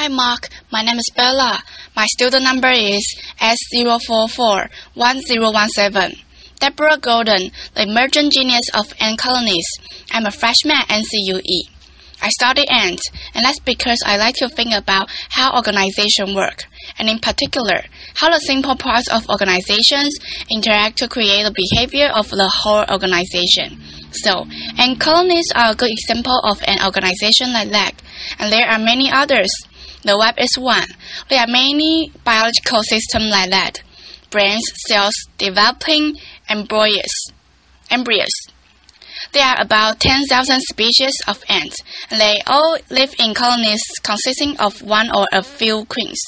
Hi Mark, my name is Bella. My student number is S0441017. Deborah Golden, the emergent genius of ant colonies. I'm a freshman at NCUE. I study ants, and that's because I like to think about how organizations work, and in particular, how the simple parts of organizations interact to create the behavior of the whole organization. So, ant colonies are a good example of an organization like that, and there are many others. The web is one. There are many biological systems like that. Brains, cells, developing embryos. There are about 10,000 species of ants, and they all live in colonies consisting of one or a few queens.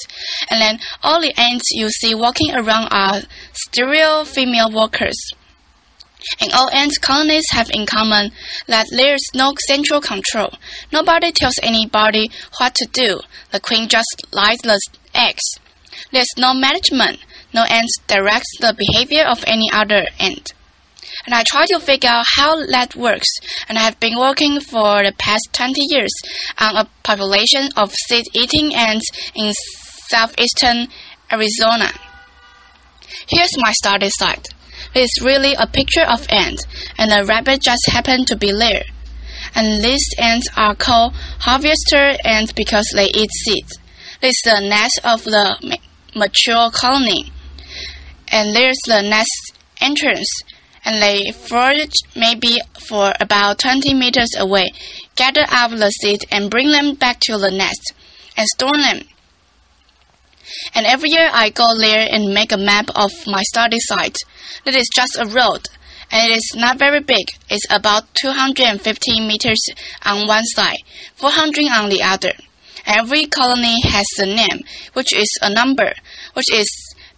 And then all the ants you see walking around are sterile female workers. And all ant colonies have in common that there is no central control. Nobody tells anybody what to do. The queen just lays the eggs. There's no management. No ant directs the behavior of any other ant. And I try to figure out how that works, and I have been working for the past 20 years on a population of seed-eating ants in southeastern Arizona. Here's my study site. It is really a picture of ants, and a rabbit just happened to be there. And these ants are called harvester ants because they eat seeds. This is the nest of the mature colony, and there's the nest entrance. And they forage maybe for about 20 meters away, gather up the seeds and bring them back to the nest and store them. And every year I go there and make a map of my study site. It is just a road, and it is not very big. It's about 250 meters on one side, 400 on the other. Every colony has a name, which is a number, which is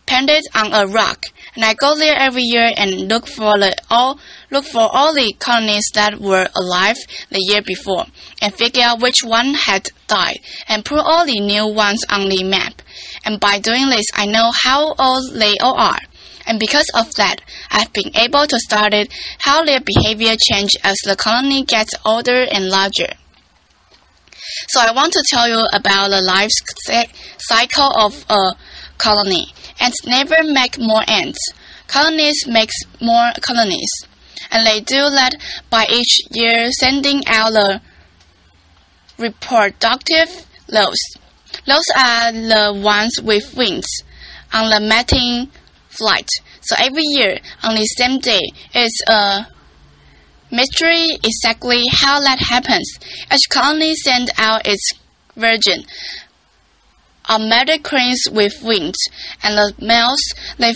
painted on a rock. And I go there every year and look for all the colonies that were alive the year before, and figure out which one had died, and put all the new ones on the map. And by doing this, I know how old they all are. And because of that, I've been able to study how their behavior changes as the colony gets older and larger. So I want to tell you about the life cycle of a colony. Ants never make more ants. Colonies make more colonies. And they do that by each year sending out the reproductive loads. Those are the ones with wings on the mating flight. So every year, on the same day, it's a mystery exactly how that happens. Each colony sends out its virgin. Male cranes with wings, and the males, they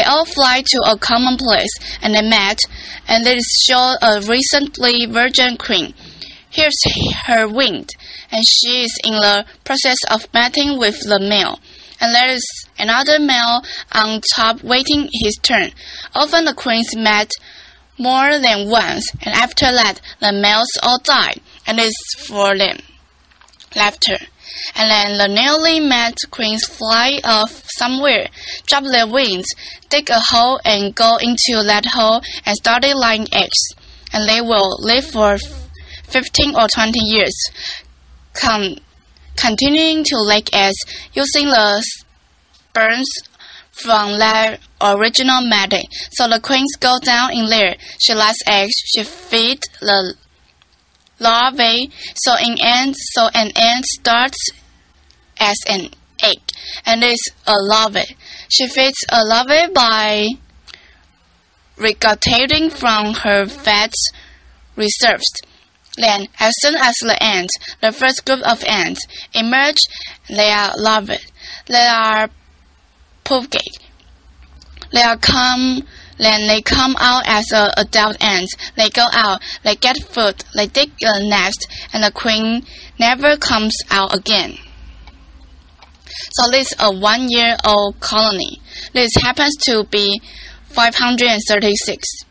all fly to a common place, and they met, and they show a recently virgin queen. Here's her wing, and she is in the process of mating with the male. And there is another male on top waiting his turn. Often the queens met more than once, and after that, the males all die, and it's for them. Laughter. And then the newly met queens fly off somewhere, drop their wings, dig a hole and go into that hole and start laying eggs. And they will live for 15 or 20 years, continuing to lay eggs using the sperms from their original mating. So the queens go down in there. She lays eggs, she feeds the larvae, so an ant starts as an egg, and is a larva. She feeds a larva by regurgitating from her fat reserves. Then, as soon as the first group of ants, emerge, they are larvae. They are pupate. Then they come out as adult ants. They go out, they get food, they dig a nest, and the queen never comes out again. So this is a 1-year-old colony. This happens to be 536.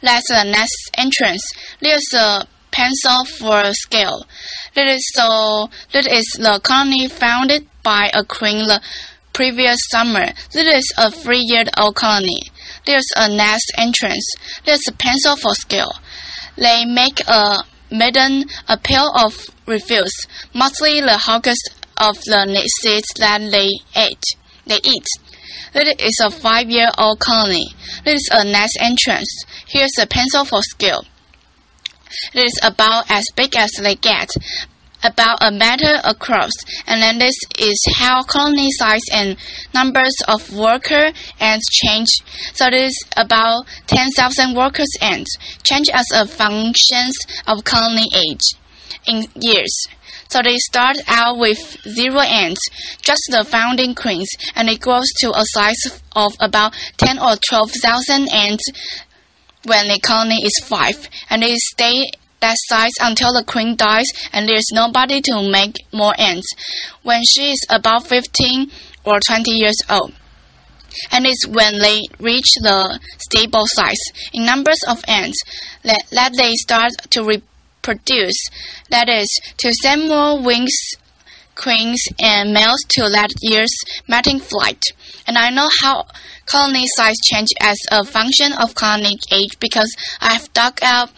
That's the nest entrance. There's a pencil for scale. That is the colony founded by a queen the previous summer. This is a 3-year-old colony. There's a nest entrance. There's a pencil for scale. They make a maiden appeal of refuse. Mostly the of the seeds that they eat. This is a 5-year-old colony. This is a nest entrance. Here's a pencil for skill. It is about as big as they get, about a meter across, and then this is how colony size and numbers of worker ants change. So this is about 10,000 workers ants change as a function of colony age in years. So they start out with 0 ants, just the founding queens, and it grows to a size of about 10 or 12,000 ants when the colony is 5, and they stay that size until the queen dies and there's nobody to make more ants when she is about 15 or 20 years old. And it's when they reach the stable size in numbers of ants that they start to reproduce, that is, to send more wings, queens and males to that year's mating flight. And I know how colony size change as a function of colony age because I've dug out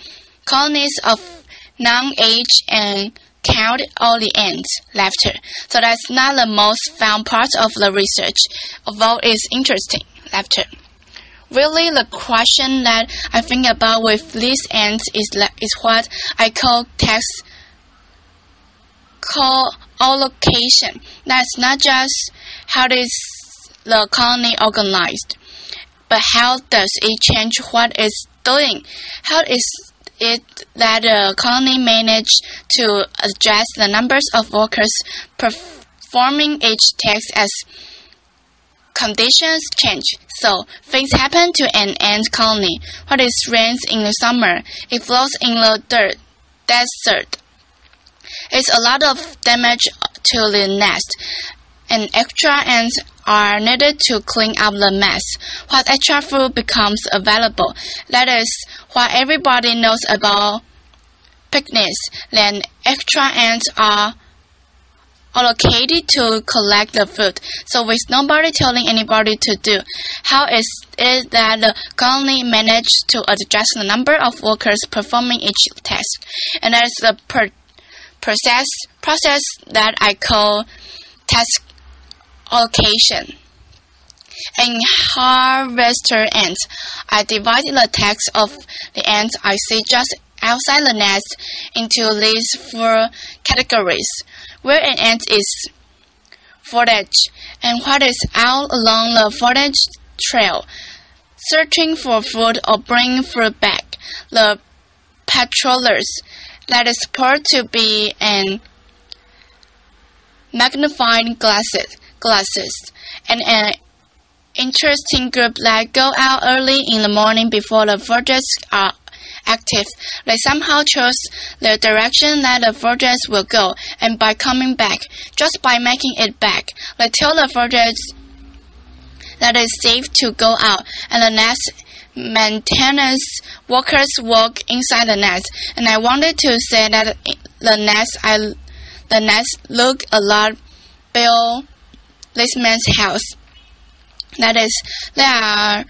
colonies of non-age and count all the ants. Laughter. So that's not the most fun part of the research, although it's interesting. Laughter. Really, the question that I think about with these ants is what I call allocation. That's not just how is the colony organized, but how does it change what it's doing? How is it that the colony managed to adjust the numbers of workers performing each task as conditions change? So, things happen to an ant colony. What is rains in the summer? It flows in the desert. It's a lot of damage to the nest, and extra ants are needed to clean up the mess. What extra food becomes available? That is what everybody knows about picnics. Then extra ants are allocated to collect the food, so with nobody telling anybody to do. How is it that the colony managed to adjust the number of workers performing each task? And that is the process that I call task allocation. In harvester ants, I divide the tasks of the ants I see just outside the nest into these 4 categories. Where an ant is forage, and what is out along the forage trail, searching for food or bringing food back. The patrollers, that is supposed to be an magnifying glasses, and an interesting group that go out early in the morning before the foragers are active. They somehow chose the direction that the foragers will go, and by coming back, just by making it back, they tell the foragers that it's safe to go out, and the nest maintenance workers walk inside the nest. And I wanted to say that the nest look a lot Bill this man's house. That is, there are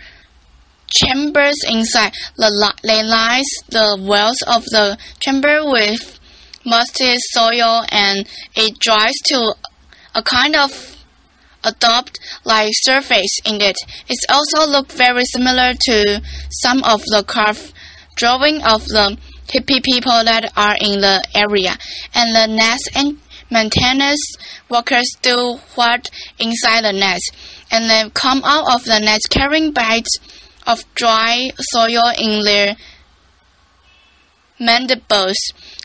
chambers inside. They lies the walls of the chamber with musty soil, and it dries to a kind of adobe-like surface in it. It also looks very similar to some of the carved drawing of the hippie people that are in the area. And the nest and maintenance workers do what inside the nest, and they come out of the nest carrying bags of dry soil in their mandibles.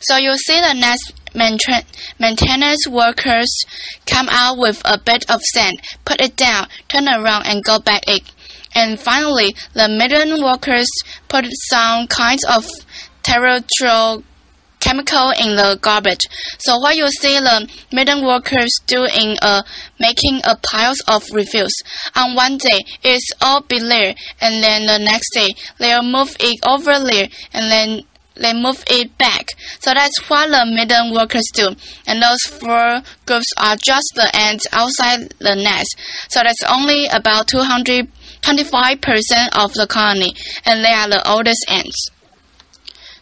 So you see the nest maintenance workers come out with a bit of sand, put it down, turn around and go back it. And finally, the maiden workers put some kinds of territorial chemical in the garbage. So what you see the maiden workers do in making a piles of refuse. On one day, it's all be there, and then the next day, they'll move it over there, and then they move it back. So that's what the maiden workers do. And those 4 groups are just the ants outside the nest. So that's only about 25% of the colony, and they are the oldest ants.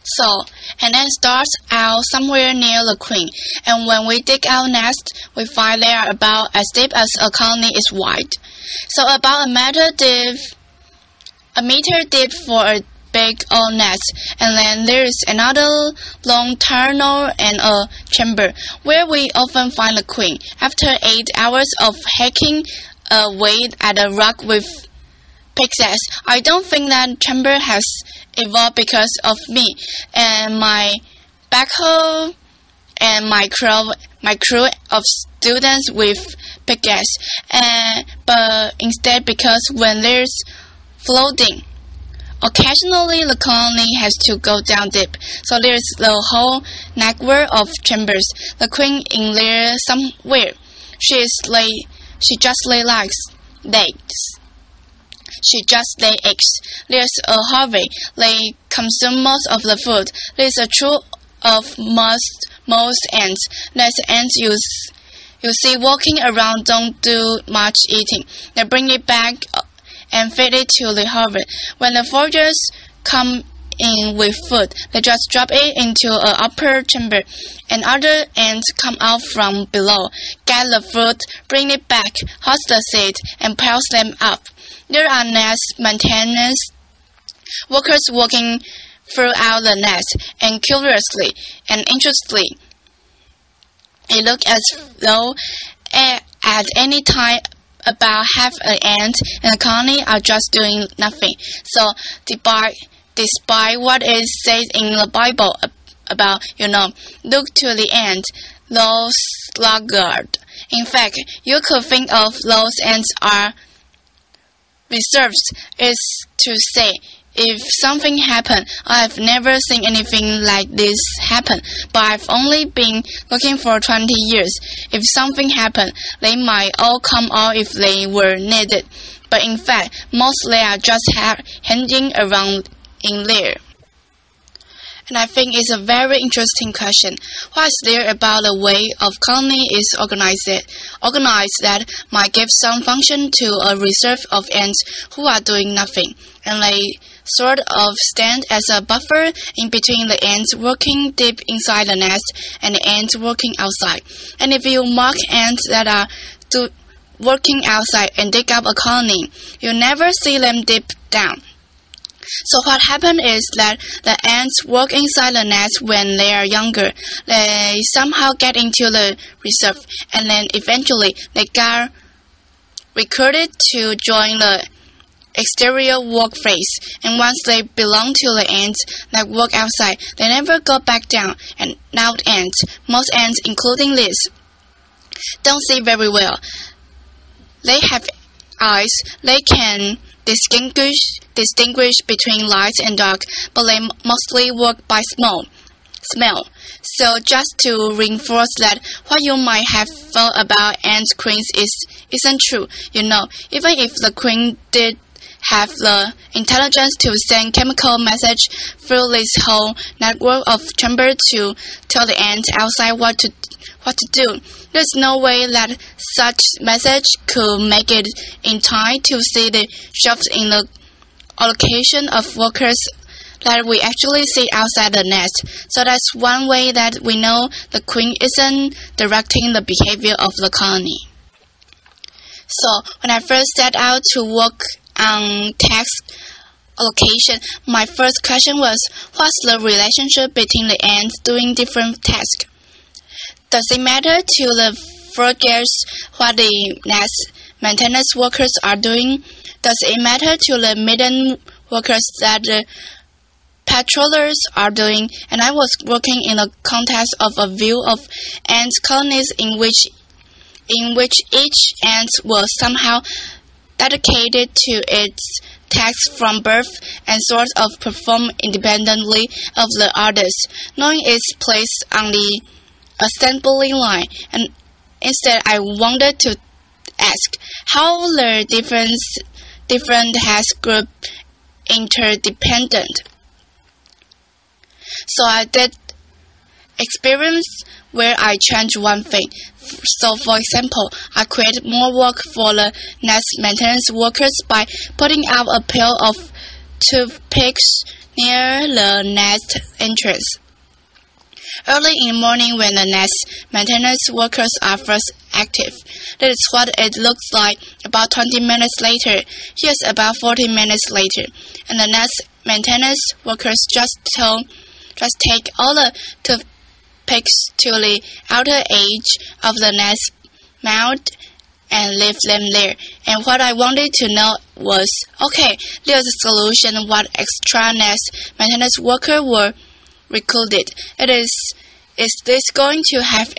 So, and then starts out somewhere near the queen. And when we dig our nest, we find they are about as deep as a colony is wide. So about a meter deep for a big old nest, and then there is another long tunnel and a chamber where we often find the queen. After 8 hours of hacking away at a rock with pickaxe, I don't think that chamber has evolved because of me and my backhoe and my crew of students with pickaxe, but instead because when there's flooding, occasionally the colony has to go down deep, so there's the whole network of chambers. The queen in there somewhere. She just lay eggs. There's a harvest. They consume most of the food. There's a troop of most ants. There's ants you see walking around don't do much eating. They bring it back and feed it to the harvest. When the foragers come in with food, they just drop it into an upper chamber, and other ants come out from below, get the food, bring it back, host the seed, and pile them up. There are nest maintenance workers walking throughout the nest, and curiously and interestedly, it looks as though at any time about half an ant in the colony are just doing nothing. So despite what is said in the Bible about, look to the ant, those sluggard. In fact, you could think of those ants are reserves, is to say, if something happened. I've never seen anything like this happen, but I've only been looking for 20 years. If something happened, they might all come out if they were needed. But in fact, most they are just hanging around in there. And I think it's a very interesting question. What is there about the way of colony is organized that might give some function to a reserve of ants who are doing nothing, and they sort of stand as a buffer in between the ants working deep inside the nest and the ants working outside. And if you mark ants that are working outside and dig up a colony, you never see them deep down. So what happened is that the ants work inside the nest when they are younger. They somehow get into the reserve, and then eventually they got recruited to join the exterior work phase. And once they belong to the ants that work outside, they never go back down. And now most ants, including this, don't see very well. They have eyes. They can distinguish between light and dark, but they mostly work by smell. So just to reinforce that, what you might have thought about ant queens isn't true. Even if the queen did have the intelligence to send chemical message through this whole network of chambers to tell the ants outside what to do, there's no way that such message could make it in time to see the shifts in the allocation of workers that we actually see outside the nest. So that's one way that we know the queen isn't directing the behavior of the colony. So when I first set out to work on task allocation, my first question was, what's the relationship between the ants doing different tasks? Does it matter to the foragers what the nest maintenance workers are doing? Does it matter to the midden workers that the patrollers are doing? And I was working in the context of a view of ant colonies in which each ant was somehow dedicated to its tasks from birth and sort of perform independently of the others, knowing its place on the assembly line. And instead I wanted to ask how the different task group interdependent. So I did experiments where I changed one thing. So for example, I created more work for the nest maintenance workers by putting out a pair of toothpicks near the nest entrance. early in the morning when the nest maintenance workers are first active. That is what it looks like about 20 minutes later. Here's about 40 minutes later, and the nest maintenance workers just take all the toothpicks to the outer edge of the nest mound and leave them there. And what I wanted to know was, okay, there's a solution. What extra nest maintenance worker were recruited? Is this going to have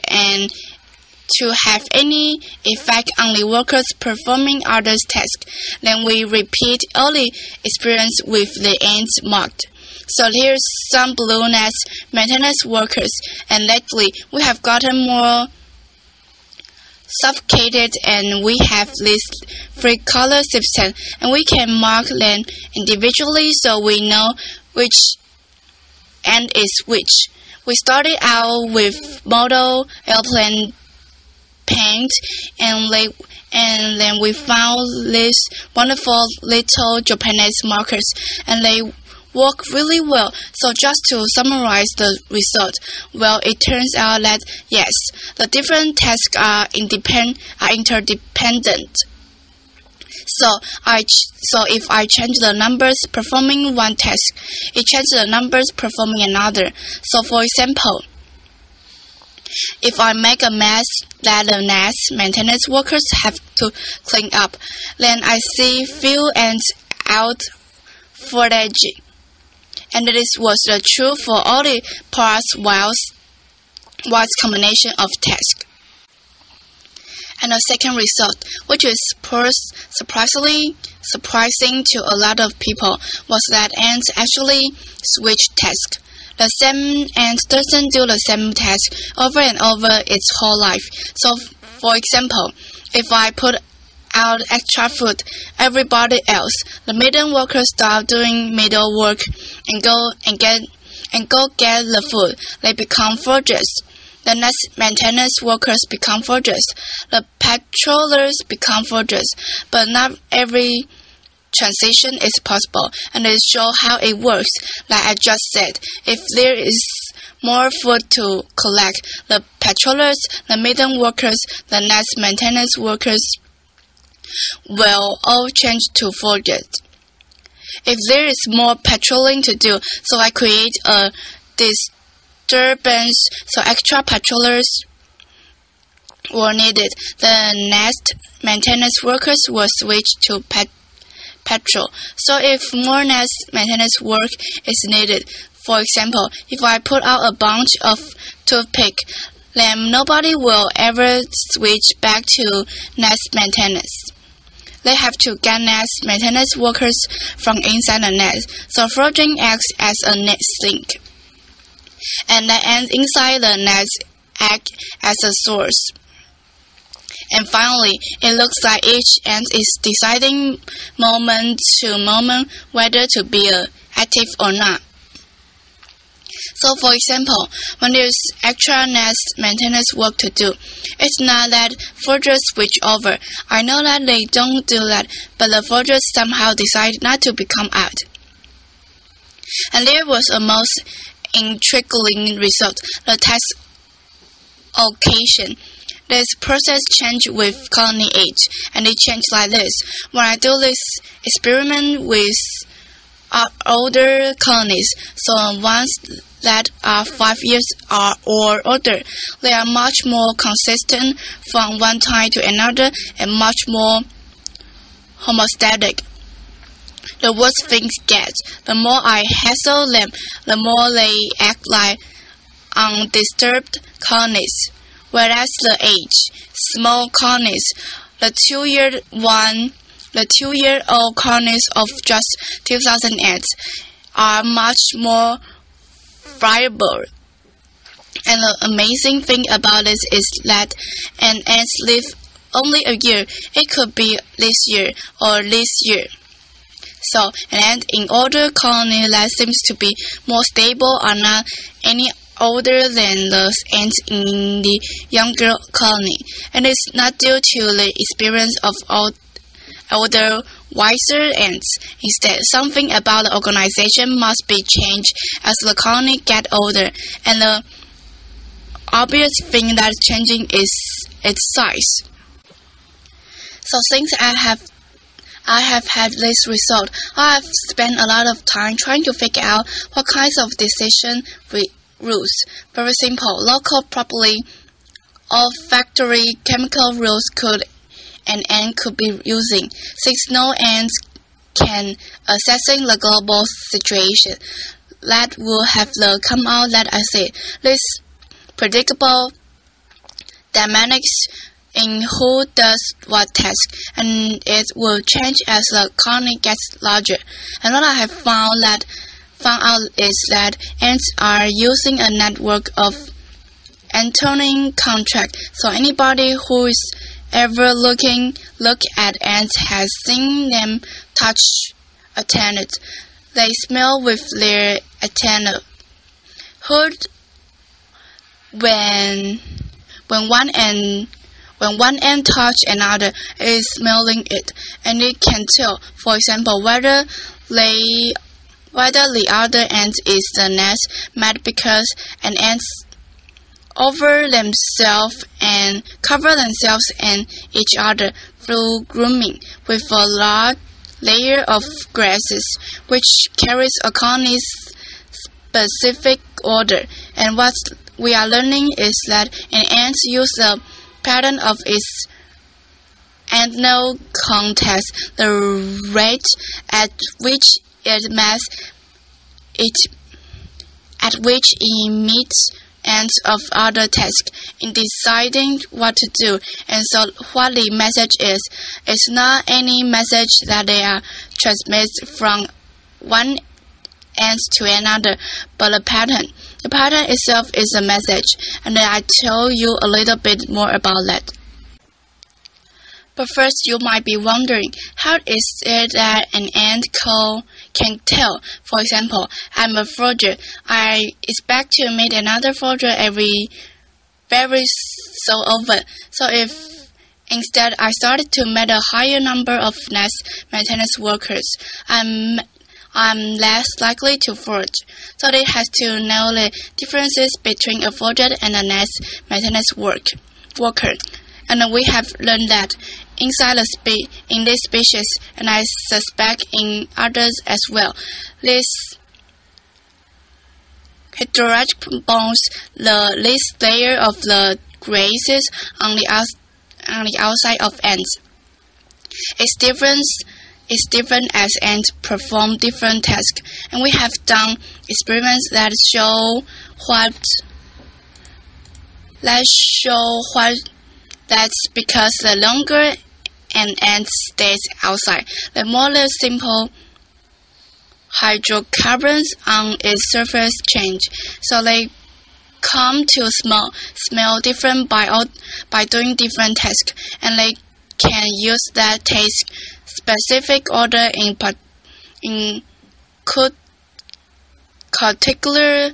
any effect on the workers performing others' tasks? Then we repeat all the experience with the ends marked. So here's some blue nest maintenance workers, and lately we have gotten more suffocated, and we have this free color system, and we can mark them individually so we know which end is which. We started out with model airplane paint, and then we found these wonderful little Japanese markers, and they work really well. So just to summarize the result, well, it turns out that yes, the different tasks are interdependent. So if I change the numbers performing one task, it changes the numbers performing another. So for example, if I make a mess that the nest maintenance workers have to clean up, then I see few ends out foraging. And this was the truth for all the parts whilst combination of tasks. And the second result, which is surprising to a lot of people, was that ants actually switch tasks. The same ant doesn't do the same task over and over its whole life. So, for example, if I put out extra food, everybody else, the middle workers stop doing middle work and go get the food. They become foragers. The nest maintenance workers become foragers. The patrollers become foragers. But not every transition is possible, and it shows how it works. Like I just said, if there is more food to collect, the patrollers, the middle workers, the nest maintenance workers will all change to foragers. If there is more patrolling to do, so I create a disturbance, so extra patrollers were needed. The nest maintenance workers will switch to patrol. So if more nest maintenance work is needed, for example, if I put out a bunch of toothpick, then nobody will ever switch back to nest maintenance. They have to get nest maintenance workers from inside the nest. So foraging acts as a net sink, and the ants inside the nest act as a source. And finally, it looks like each ant is deciding moment to moment whether to be active or not. So for example, when there's extra nest maintenance work to do, it's not that foragers switch over. I know that they don't do that, but the foragers somehow decide not to become out. And there was a most intriguing result, the task allocation. This process changed with colony age, and it changed like this. When I do this experiment with older colonies, so ones that are 5 years or older, they are much more consistent from one time to another and much more homostatic. The worse things get, the more I hassle them, the more they act like undisturbed colonies. Whereas the small colonies, the 2-year-old colonies of just 2,000 ants are much more viable. And the amazing thing about this is that an ant lives only a year. It could be this year or this year. So an ant in older colony that seems to be more stable are not any older than the ants in the younger colony, and it's not due to the experience of older, wiser ants. Instead, something about the organization must be changed as the colony get older, and the obvious thing that changing is its size. So since I have had this result, I have spent a lot of time trying to figure out what kinds of decision rules. Very simple, local properly olfactory chemical rules could an ant could be using, since no ants can assessing the global situation. That will have the come out that I said. This predictable dynamics in who does what task, and it will change as the colony gets larger. And what I have found out is that ants are using a network of antonym contract. So anybody who is ever look at ants has seen them touch a tenant. They smell with their antenna. Heard when one ant touch another is smelling it, and it can tell, for example, whether the other ant is the nest mad because an ants over themselves and cover themselves and each other through grooming with a large layer of grasses, which carries a colony's specific order. And what we are learning is that an ant uses the pattern of its antennal contacts, the rate at which it emits ends of other tasks in deciding what to do. And so what the message is, it's not any message that they are transmitted from one ant to another, but a pattern. The pattern itself is a message, and then I tell you a little bit more about that. But first, you might be wondering, how is it that an ant can tell? For example, I'm a forger. I expect to meet another forger very so often. So if instead I started to meet a higher number of nest maintenance workers, I'm less likely to forge. So they have to know the differences between a forger and a nest maintenance worker. And we have learned that inside in this species, and I suspect in others as well, this heterogynous bones, the least layer of the grasses on the outside of ants. It's different as ants perform different tasks, and we have done experiments that show that's because the longer an ant stays outside, the more the simple hydrocarbons on its surface change. So they come to smell different by doing different tasks, and they can use that taste specific order in particular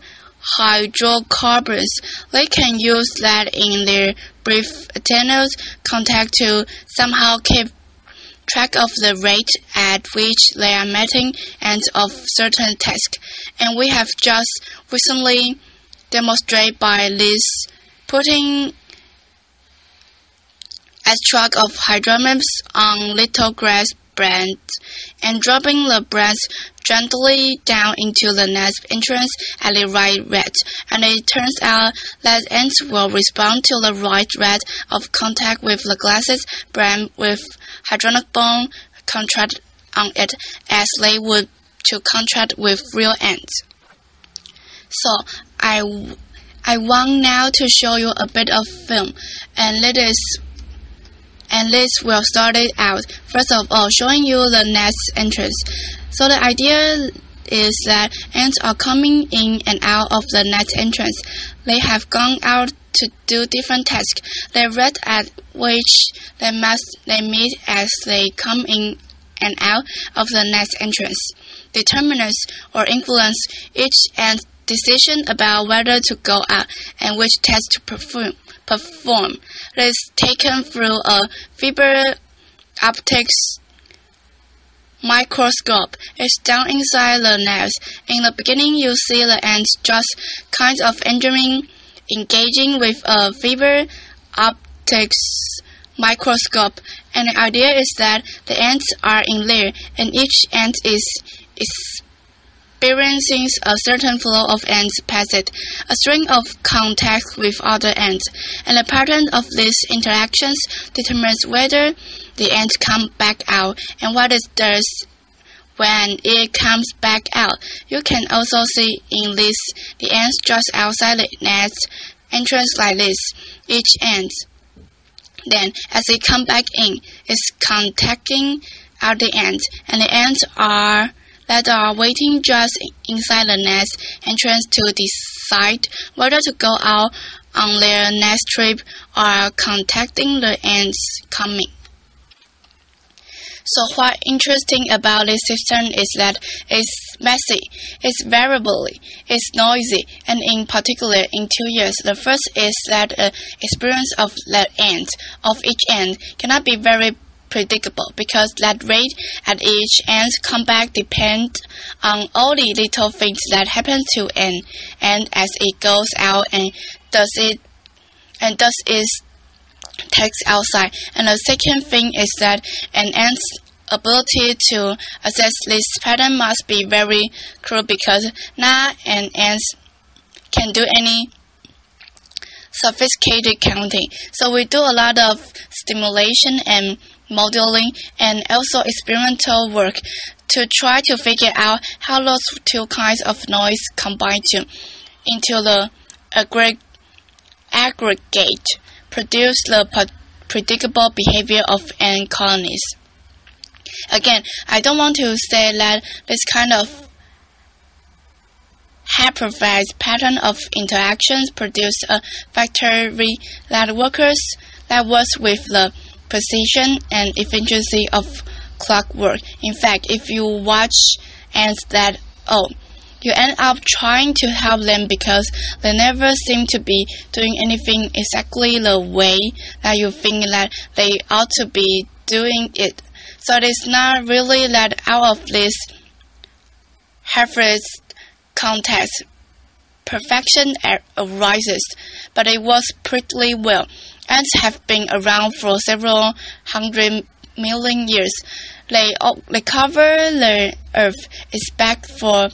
hydrocarbons. They can use that in their brief antennal contact to somehow keep track of the rate at which they are meeting ends of certain tasks. And we have just recently demonstrated by this putting a track of hydrocarbons on little grass branch and dropping the branch gently down into the nest entrance at the right rate. And it turns out that ants will respond to the right rate of contact with the glasses branch with hydrocarbon contract on it as they would to contract with real ants. So I want now to show you a bit of film, and this will start it out. First of all, showing you the nest entrance. So the idea is that ants are coming in and out of the nest entrance. They have gone out to do different tasks. The rate at which they meet as they come in and out of the nest entrance determines or influence each ant's decision about whether to go out and which task to perform. It is taken through a fiber optics microscope. It's down inside the nest. In the beginning, you see the ants just kind of entering engaging with a fiber optics microscope, and the idea is that the ants are in there, and each ant is experiencing a certain flow of ants past it, a string of contacts with other ants, and the pattern of these interactions determines whether the ant comes back out and what it does when it comes back out. You can also see in this the ants just outside the nest entrance like this. Each ant, then, as it comes back in, is contacting other ants, and the ants that are waiting just inside the nest entrance to decide whether to go out on their next trip or contacting the ants coming. So what's interesting about this system is that it's messy, it's variable, it's noisy, and in particular in 2 years. The first is that the experience of each ant cannot be very predictable because that rate at each ant's comeback depends on all the little things that happen to an ant as it goes out and does its takes outside. And the second thing is that an ant's ability to assess this pattern must be very crude because not an ant can do any sophisticated counting. So we do a lot of stimulation and modeling and also experimental work to try to figure out how those two kinds of noise combine into the aggregate produce the predictable behavior of ant colonies. Again, I don't want to say that this kind of hypervised pattern of interactions produce a factory that works with the precision and efficiency of clockwork. In fact, if you watch ants you end up trying to help them because they never seem to be doing anything exactly the way that you think that they ought to be doing it. So it is not really that out of this harvest context perfection arises, but it works pretty well. Ants have been around for several 100 million years. They cover the earth, expect for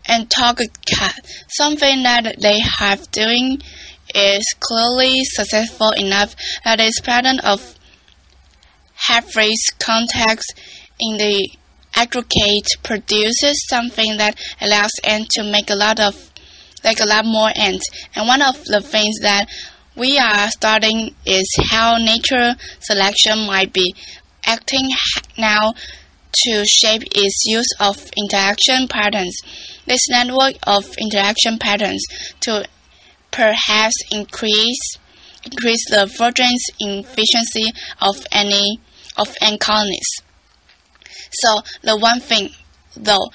Antarctica. Something that they have doing is clearly successful enough that this pattern of half-race contacts in the aggregate produces something that allows ants to make a lot more ants. And one of the things that we are studying is how nature selection might be acting now to shape its use of interaction patterns. This network of interaction patterns to perhaps increase the fraudulent efficiency of ant colonies. So the one thing, though,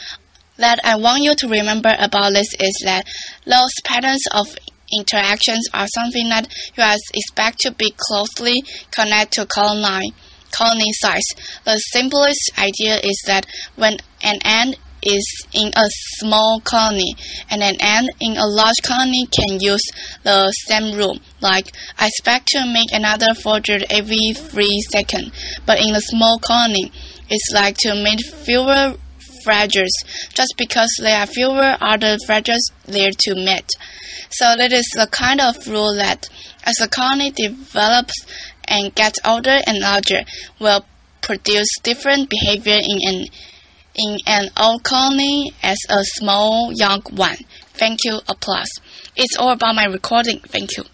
that I want you to remember about this is that those patterns of interactions are something that you expect to be closely connected to colony size. The simplest idea is that when an ant is in a small colony and an ant in a large colony can use the same rule, like I expect to make another forger every 3 seconds, but in a small colony it's like to make fewer fragures just because there are fewer other fragures there to meet. So that is the kind of rule that as the colony develops and gets older and larger will produce different behavior in an old colony as a small young one. Thank you. Applause. It's all about my recording. Thank you.